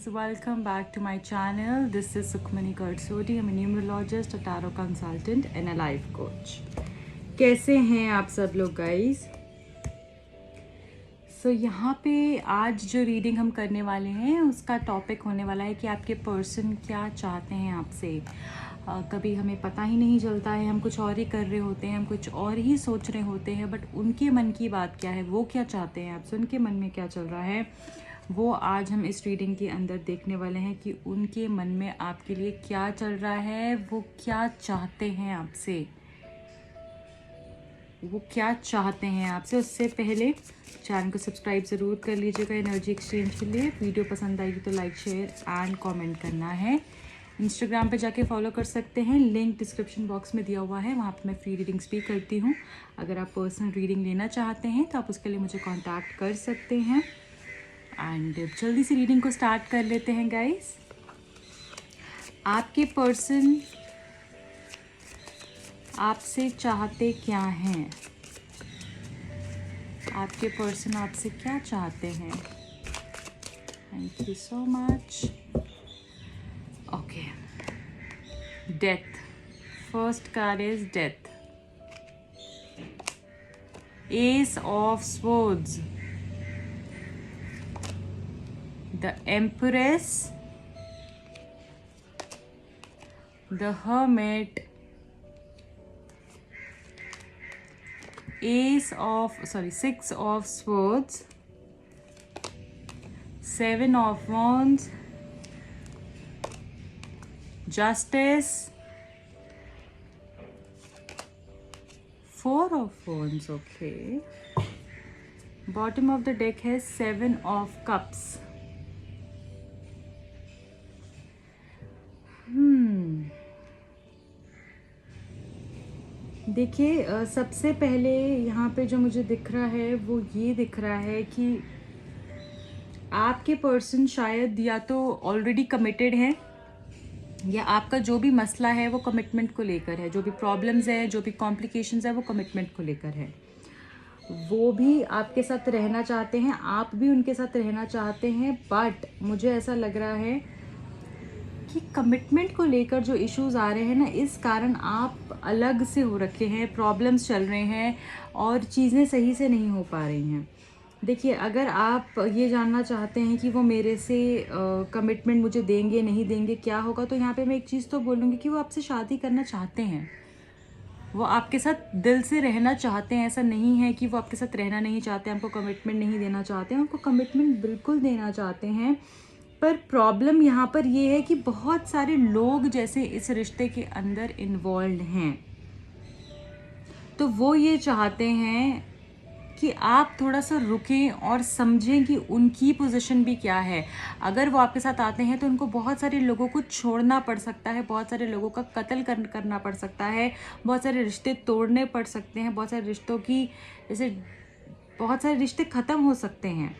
guys, welcome back to my channel. This is Sukhmani Karsodi. I'm a numerologist, a tarot consultant and a life coach. कैसे हैं आप सब लोग guys? यहाँ पे आज जो रीडिंग हम करने वाले हैं उसका टॉपिक होने वाला है कि आपके पर्सन क्या चाहते हैं आपसे। कभी हमें पता ही नहीं चलता है, हम कुछ और ही कर रहे होते हैं, हम कुछ और ही सोच रहे होते हैं, बट उनके मन की बात क्या है, वो क्या चाहते हैं आपसे, उनके मन में क्या चल रहा है, वो आज हम इस रीडिंग के अंदर देखने वाले हैं कि उनके मन में आपके लिए क्या चल रहा है, वो क्या चाहते हैं आपसे, वो क्या चाहते हैं आपसे। उससे पहले चैनल को सब्सक्राइब ज़रूर कर लीजिएगा एनर्जी एक्सचेंज के लिए। वीडियो पसंद आएगी तो लाइक शेयर एंड कमेंट करना है। इंस्टाग्राम पे जाके फॉलो कर सकते हैं, लिंक डिस्क्रिप्शन बॉक्स में दिया हुआ है, वहाँ पे मैं फ्री रीडिंग्स भी करती हूँ। अगर आप पर्सनल रीडिंग लेना चाहते हैं तो आप उसके लिए मुझे कांटेक्ट कर सकते हैं। एंड जल्दी से रीडिंग को स्टार्ट कर लेते हैं गाइस। आपके पर्सन आपसे चाहते क्या हैं, आपके पर्सन आपसे क्या चाहते हैं। Thank you so much. Okay, death, first card is death, S of swords, the empress, the hermit, six of swords, seven of wands, justice, four of wands. Okay, bottom of the deck has seven of cups. देखिए, सबसे पहले यहाँ पे जो मुझे दिख रहा है वो ये दिख रहा है कि आपके पर्सन शायद या तो ऑलरेडी कमिटेड है, या आपका जो भी मसला है वो कमिटमेंट को लेकर है, जो भी प्रॉब्लम्स है, जो भी कॉम्प्लिकेशंस है वो कमिटमेंट को लेकर है। वो भी आपके साथ रहना चाहते हैं, आप भी उनके साथ रहना चाहते हैं, बट मुझे ऐसा लग रहा है कि कमिटमेंट को लेकर जो इश्यूज आ रहे हैं ना, इस कारण आप अलग से हो रखे हैं, प्रॉब्लम्स चल रहे हैं और चीज़ें सही से नहीं हो पा रही हैं। देखिए, अगर आप ये जानना चाहते हैं कि वो मेरे से कमिटमेंट मुझे देंगे नहीं देंगे, क्या होगा, तो यहाँ पे मैं एक चीज़ तो बोलूँगी कि वो आपसे शादी करना चाहते हैं, वो आपके साथ दिल से रहना चाहते हैं। ऐसा नहीं है कि वो आपके साथ रहना नहीं चाहते, हमको कमिटमेंट नहीं देना चाहते हैं, उनको कमिटमेंट बिल्कुल देना चाहते हैं। पर प्रॉब्लम यहाँ पर ये है कि बहुत सारे लोग जैसे इस रिश्ते के अंदर इन्वॉल्व हैं, तो वो ये चाहते हैं कि आप थोड़ा सा रुकें और समझें कि उनकी पोजीशन भी क्या है। अगर वो आपके साथ आते हैं तो उनको बहुत सारे लोगों को छोड़ना पड़ सकता है, बहुत सारे लोगों का कत्ल करना पड़ सकता है, बहुत सारे रिश्ते तोड़ने पड़ सकते हैं, बहुत सारे रिश्तों की जैसे बहुत सारे रिश्ते ख़त्म हो सकते हैं।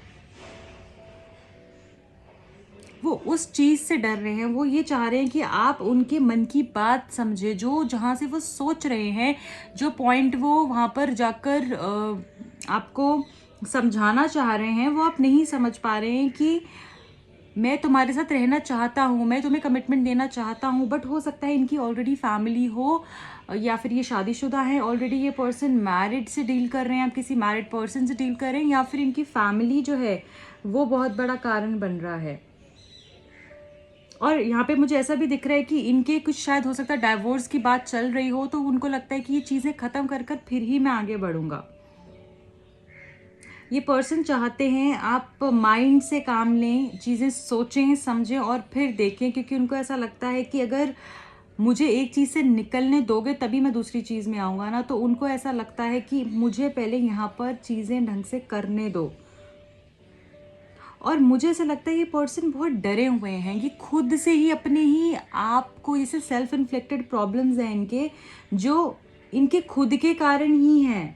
वो उस चीज़ से डर रहे हैं, वो ये चाह रहे हैं कि आप उनके मन की बात समझे, जो जहाँ से वो सोच रहे हैं, जो पॉइंट वो वहाँ पर जाकर आपको समझाना चाह रहे हैं, वो आप नहीं समझ पा रहे हैं कि मैं तुम्हारे साथ रहना चाहता हूँ, मैं तुम्हें कमिटमेंट देना चाहता हूँ, बट हो सकता है इनकी ऑलरेडी फैमिली हो, या फिर ये शादीशुदा है, ऑलरेडी ये पर्सन मैरिड से डील कर रहे हैं, आप किसी मैरिड पर्सन से डील कर रहे हैं, या फिर इनकी फैमिली जो है वो बहुत बड़ा कारण बन रहा है। और यहाँ पे मुझे ऐसा भी दिख रहा है कि इनके कुछ शायद हो सकता है डाइवोर्स की बात चल रही हो, तो उनको लगता है कि ये चीज़ें ख़त्म कर कर फिर ही मैं आगे बढ़ूँगा। ये पर्सन चाहते हैं आप माइंड से काम लें, चीज़ें सोचें समझें और फिर देखें, क्योंकि उनको ऐसा लगता है कि अगर मुझे एक चीज़ से निकलने दोगे तभी मैं दूसरी चीज़ में आऊँगा ना, तो उनको ऐसा लगता है कि मुझे पहले यहाँ पर चीज़ें ढंग से करने दो। और मुझे ऐसा लगता है ये पर्सन बहुत डरे हुए हैं, ये खुद से ही अपने ही आप को जैसे सेल्फ इन्फ्लिक्टेड प्रॉब्लम्स हैं इनके, जो इनके खुद के कारण ही हैं,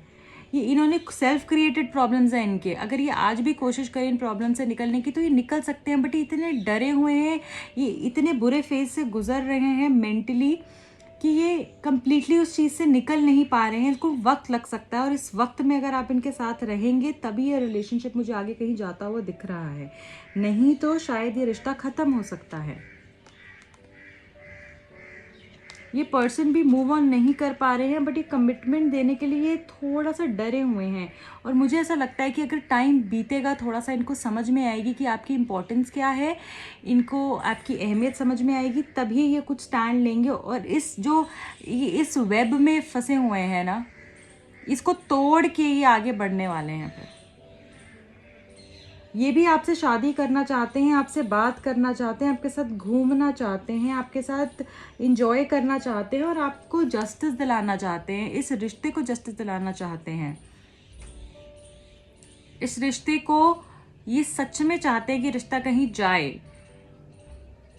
ये इन्होंने सेल्फ क्रिएटेड प्रॉब्लम्स हैं इनके। अगर ये आज भी कोशिश करें इन प्रॉब्लम से निकलने की तो ये निकल सकते हैं, बट ये इतने डरे हुए हैं, ये इतने बुरे फेज से गुजर रहे हैं मेंटली कि ये कम्प्लीटली उस चीज़ से निकल नहीं पा रहे हैं, इनको वक्त लग सकता है, और इस वक्त में अगर आप इनके साथ रहेंगे तभी ये रिलेशनशिप मुझे आगे कहीं जाता हुआ दिख रहा है, नहीं तो शायद ये रिश्ता ख़त्म हो सकता है। ये पर्सन भी मूव ऑन नहीं कर पा रहे हैं, बट ये कमिटमेंट देने के लिए थोड़ा सा डरे हुए हैं, और मुझे ऐसा लगता है कि अगर टाइम बीतेगा थोड़ा सा इनको समझ में आएगी कि आपकी इम्पोर्टेंस क्या है, इनको आपकी अहमियत समझ में आएगी, तभी ये कुछ स्टैंड लेंगे। और इस वेब में फंसे हुए हैं ना, इसको तोड़ के ये आगे बढ़ने वाले हैं। फिर ये भी आपसे शादी करना चाहते हैं, आपसे बात करना चाहते हैं, आपके साथ घूमना चाहते हैं, आपके साथ इंजॉय करना चाहते हैं, और आपको जस्टिस दिलाना चाहते हैं, इस रिश्ते को जस्टिस दिलाना चाहते हैं। इस रिश्ते को ये सच में चाहते हैं कि रिश्ता कहीं जाए,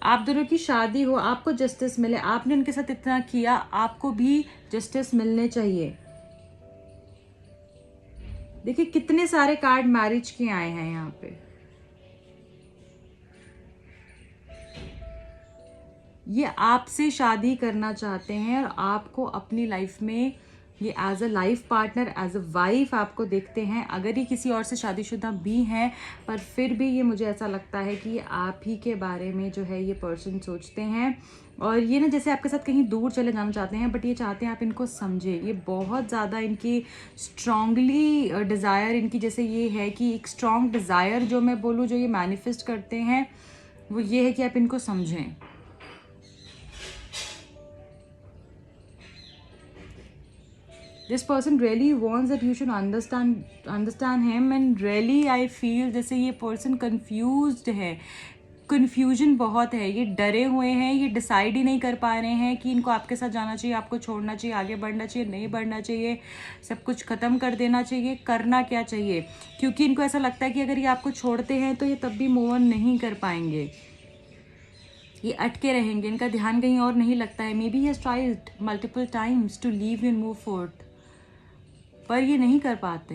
आप दोनों की शादी हो, आपको जस्टिस मिले। आपने उनके साथ इतना किया, आपको भी जस्टिस मिलने चाहिए। देखिए कितने सारे कार्ड मैरिज के आए हैं यहाँ पे। ये आपसे शादी करना चाहते हैं और आपको अपनी लाइफ में ये as a life partner, as a wife आपको देखते हैं। अगर ये किसी और से शादीशुदा भी हैं, पर फिर भी ये मुझे ऐसा लगता है कि आप ही के बारे में जो है ये पर्सन सोचते हैं, और ये ना जैसे आपके साथ कहीं दूर चले जाना चाहते हैं, बट ये चाहते हैं आप इनको समझे। ये बहुत ज़्यादा इनकी स्ट्रांगली डिज़ायर इनकी जैसे ये है कि एक स्ट्रॉन्ग डिज़ायर जो मैं बोलूँ जो ये मैनिफेस्ट करते हैं वो ये है कि आप इनको समझें। This person really wants that you should understand him, and really I feel जैसे ये person confused है, कन्फ्यूजन बहुत है, ये डरे हुए हैं, ये डिसाइड ही नहीं कर पा रहे हैं कि इनको आपके साथ जाना चाहिए, आपको छोड़ना चाहिए, आगे बढ़ना चाहिए, नहीं बढ़ना चाहिए, सब कुछ ख़त्म कर देना चाहिए, करना क्या चाहिए। क्योंकि इनको ऐसा लगता है कि अगर ये आपको छोड़ते हैं तो ये तब भी मूव ऑन नहीं कर पाएंगे, ये अटके रहेंगे, इनका ध्यान कहीं और नहीं लगता है। Maybe he has tried multiple times to leave you and move forth, पर ये नहीं कर पाते।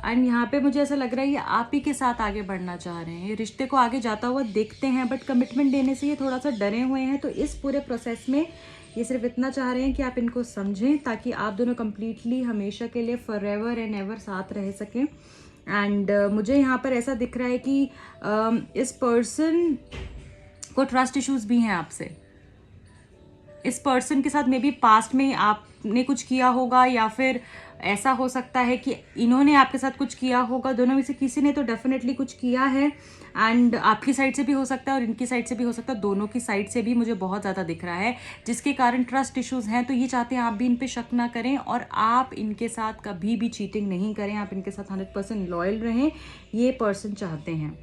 एंड यहाँ पे मुझे ऐसा लग रहा है ये आप ही के साथ आगे बढ़ना चाह रहे हैं, ये रिश्ते को आगे जाता हुआ देखते हैं, बट कमिटमेंट देने से ये थोड़ा सा डरे हुए हैं। तो इस पूरे प्रोसेस में ये सिर्फ इतना चाह रहे हैं कि आप इनको समझें, ताकि आप दोनों कम्प्लीटली हमेशा के लिए फॉरएवर एंड एवर साथ रह सकें। एंड मुझे यहाँ पर ऐसा दिख रहा है कि इस पर्सन को ट्रस्ट इश्यूज भी हैं आपसे। इस पर्सन के साथ मे बी पास्ट में आपने कुछ किया होगा, या फिर ऐसा हो सकता है कि इन्होंने आपके साथ कुछ किया होगा। दोनों में से किसी ने तो डेफिनेटली कुछ किया है, एंड आपकी साइड से भी हो सकता है और इनकी साइड से भी हो सकता है। दोनों की साइड से भी मुझे बहुत ज़्यादा दिख रहा है, जिसके कारण ट्रस्ट इश्यूज़ हैं। तो ये चाहते हैं आप भी इन पे शक ना करें, और आप इनके साथ कभी भी चीटिंग नहीं करें, आप इनके साथ 100% लॉयल रहें, ये पर्सन चाहते हैं।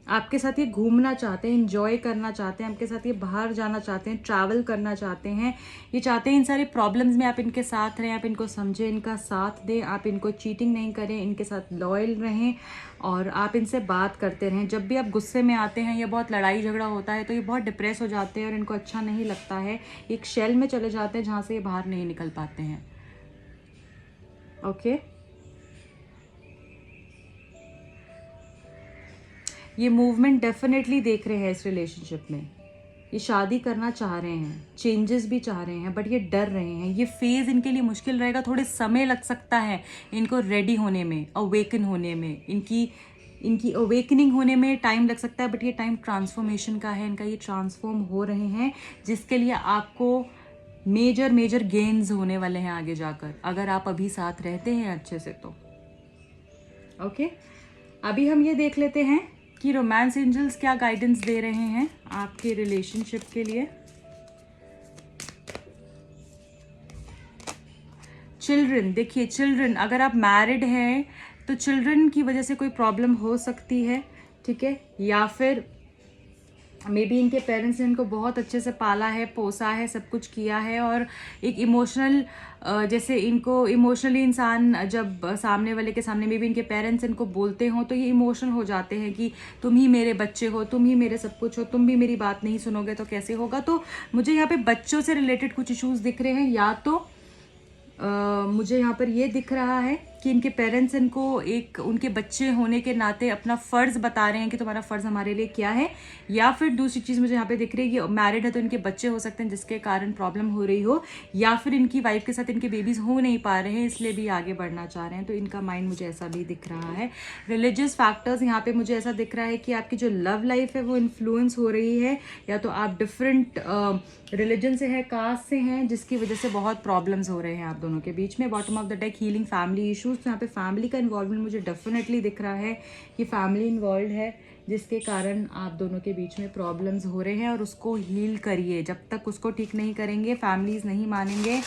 आपके साथ ये घूमना चाहते हैं, इंजॉय करना चाहते हैं, आपके साथ ये बाहर जाना चाहते हैं, ट्रैवल करना चाहते हैं। ये चाहते हैं इन सारे प्रॉब्लम्स में आप इनके साथ रहें, आप इनको समझें, इनका साथ दें, आप इनको चीटिंग नहीं करें, इनके साथ लॉयल रहें, और आप इनसे बात करते रहें। जब भी आप गुस्से में आते हैं या बहुत लड़ाई झगड़ा होता है तो ये बहुत डिप्रेस हो जाते हैं और इनको अच्छा नहीं लगता है, एक शेल में चले जाते हैं जहाँ से ये बाहर नहीं निकल पाते हैं। ओके, ये मूवमेंट डेफिनेटली देख रहे हैं इस रिलेशनशिप में। ये शादी करना चाह रहे हैं, चेंजेस भी चाह रहे हैं, बट ये डर रहे हैं। ये फेज़ इनके लिए मुश्किल रहेगा, थोड़े समय लग सकता है इनको रेडी होने में, अवेकन होने में, इनकी अवेकनिंग होने में टाइम लग सकता है, बट ये टाइम ट्रांसफॉर्मेशन का है, इनका ये ट्रांसफॉर्म हो रहे हैं, जिसके लिए आपको मेजर गेन्स होने वाले हैं आगे जाकर, अगर आप अभी साथ रहते हैं अच्छे से तो। ओके, अभी हम ये देख लेते हैं कि रोमांस एंजल्स क्या गाइडेंस दे रहे हैं आपके रिलेशनशिप के लिए। चिल्ड्रन, देखिए चिल्ड्रन, अगर आप मैरिड हैं तो चिल्ड्रन की वजह से कोई प्रॉब्लम हो सकती है, ठीक है, या फिर मे बी इनके पेरेंट्स ने इनको बहुत अच्छे से पाला है, पोसा है, सब कुछ किया है, और एक इमोशनल जैसे इनको इमोशनली इंसान जब सामने वाले के सामने मे बी इनके पेरेंट्स इनको बोलते हों तो ये इमोशनल हो जाते हैं कि तुम ही मेरे बच्चे हो, तुम ही मेरे सब कुछ हो, तुम भी मेरी बात नहीं सुनोगे तो कैसे होगा। तो मुझे यहाँ पे बच्चों से रिलेटेड कुछ इश्यूज़ दिख रहे हैं, या तो मुझे यहाँ पर ये दिख रहा है कि इनके पेरेंट्स इनको एक उनके बच्चे होने के नाते अपना फ़र्ज़ बता रहे हैं कि तुम्हारा फ़र्ज़ हमारे लिए क्या है, या फिर दूसरी चीज़ मुझे यहाँ पे दिख रही है कि मैरिड है तो इनके बच्चे हो सकते हैं जिसके कारण प्रॉब्लम हो रही हो, या फिर इनकी वाइफ के साथ इनके बेबीज़ हो नहीं पा रहे हैं इसलिए भी आगे बढ़ना चाह रहे हैं। तो इनका माइंड मुझे ऐसा भी दिख रहा है। रिलीजियस फैक्टर्स यहाँ पे मुझे ऐसा दिख रहा है कि आपकी जो लव लाइफ है वो इन्फ्लुएंस हो रही है, या तो आप डिफरेंट रिलीजन से है, कास्ट से हैं, जिसकी वजह से बहुत प्रॉब्लम्स हो रहे हैं आप दोनों के बीच में। Bottom of the deck healing family issues, तो यहाँ पे फैमिली का इन्वॉल्वमेंट मुझे डेफिनेटली दिख रहा है कि फैमिली इन्वॉल्व है जिसके कारण आप दोनों के बीच में प्रॉब्लम्स हो रहे हैं, और उसको हील करिए। जब तक उसको ठीक नहीं करेंगे, फैमिलीज नहीं मानेंगे,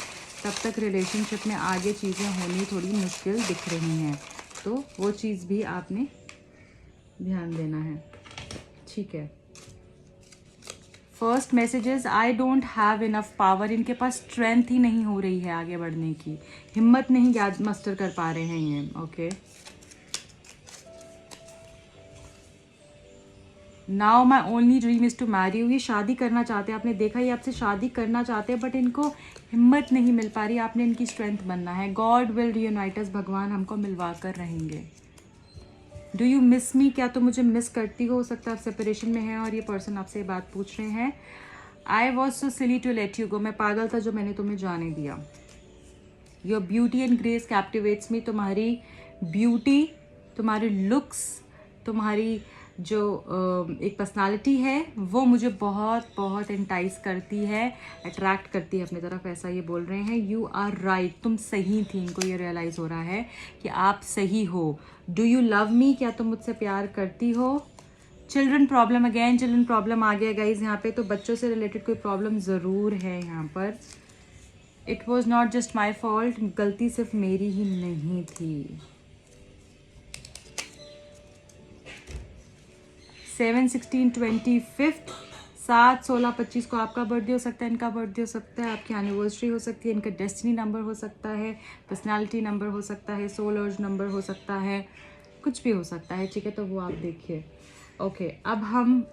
तब तक रिलेशनशिप में आगे चीज़ें होनी थोड़ी मुश्किल दिख रही हैं। तो वो चीज़ भी आपने ध्यान देना है, ठीक है। First messages, I don't have enough power, इनके पास स्ट्रेंथ ही नहीं हो रही है आगे बढ़ने की, हिम्मत नहीं याद मस्टर कर पा रहे हैं ये, okay. Now my only dream is to marry you, ये शादी करना चाहते हैं, आपने देखा ये आपसे शादी करना चाहते हैं, बट इनको हिम्मत नहीं मिल पा रही, आपने इनकी स्ट्रेंथ बनना है। गॉड विल रीयूनाइट अस, भगवान हमको मिलवा कर रहेंगे। डू यू मिस मी, क्या तुम मुझे मिस करती हो सकता है आप सेपरेशन में हैं और ये पर्सन आपसे ये बात पूछ रहे हैं। I was so silly to let you go, मैं पागल था जो मैंने तुम्हें जाने दिया। Your beauty and grace captivates me, तुम्हारी ब्यूटी, तुम्हारी लुक्स, तुम्हारी जो एक पर्सनालिटी है वो मुझे बहुत बहुत इंटाइस करती है, अट्रैक्ट करती है अपनी तरफ, ऐसा ये बोल रहे हैं। यू आर राइट, तुम सही थी, इनको ये रियलाइज़ हो रहा है कि आप सही हो। डू यू लव मी, क्या तुम मुझसे प्यार करती हो। Children problem, again children problem आ गया गाइज यहाँ पे, तो बच्चों से रिलेटेड कोई प्रॉब्लम ज़रूर है यहाँ पर। It was not just my fault, गलती सिर्फ मेरी ही नहीं थी। 7, 16, 25, 7, 16, 25 को आपका बर्थडे हो सकता है, इनका बर्थडे हो सकता है, आपकी एनिवर्सरी हो सकती है, इनका डेस्टिनी नंबर हो सकता है, पर्सनालिटी नंबर हो सकता है, सोल अर्ज नंबर हो सकता है, कुछ भी हो सकता है, ठीक है। तो वो आप देखिए, ओके। अब हम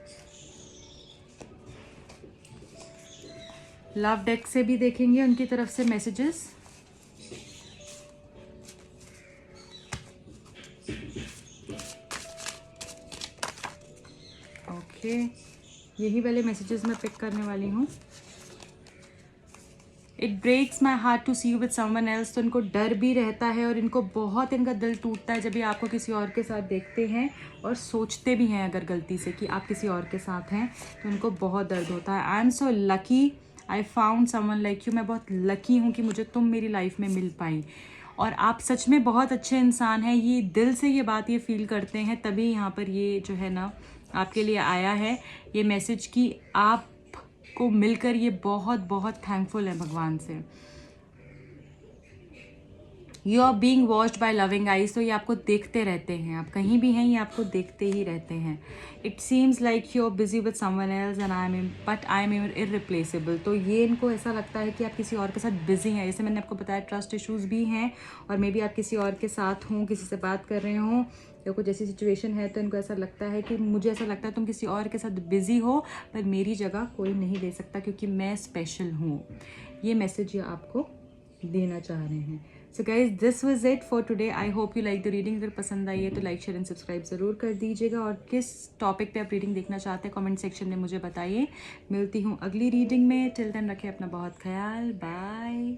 लव डेक से भी देखेंगे उनकी तरफ से मैसेजेस। ओके, यही वाले मैसेजेस मैं पिक करने वाली हूँ। It breaks my heart to see you with someone else, तो इनको डर भी रहता है और इनको बहुत, इनका दिल टूटता है जब ये आपको किसी और के साथ देखते हैं, और सोचते भी हैं अगर गलती से कि आप किसी और के साथ हैं तो इनको बहुत दर्द होता है। I am so lucky I found someone like you, मैं बहुत लकी हूँ कि मुझे तुम मेरी लाइफ में मिल पाई, और आप सच में बहुत अच्छे इंसान हैं, ये दिल से ये बात ये फील करते हैं, तभी यहाँ पर ये जो है ना आपके लिए आया है ये मैसेज कि आप को मिलकर ये बहुत बहुत थैंकफुल है भगवान से। You are being watched by loving eyes, तो ये आपको देखते रहते हैं, आप कहीं भी हैं ये आपको देखते ही रहते हैं। It seems like you are busy with someone else and I am irreplaceable, तो ये इनको ऐसा लगता है कि आप किसी और के साथ बिजी हैं। जैसे मैंने आपको बताया ट्रस्ट इश्यूज भी हैं, और मे बी आप किसी और के साथ हों, किसी से बात कर रहे हों, या कुछ ऐसी सिचुएशन है तो इनको ऐसा लगता है कि मुझे ऐसा लगता है तुम किसी और के साथ बिजी हो, पर मेरी जगह कोई नहीं ले सकता क्योंकि मैं स्पेशल हूँ। ये मैसेज ये आपको देना चाह रहे हैं। So guys, this was it for today. I hope you like the reading. अगर पसंद आई है तो लाइक शेयर एंड सब्सक्राइब ज़रूर कर दीजिएगा, और किस टॉपिक पे आप रीडिंग देखना चाहते हैं कमेंट सेक्शन में मुझे बताइए। मिलती हूँ अगली रीडिंग में। टिल देन रखें अपना बहुत ख्याल। बाय।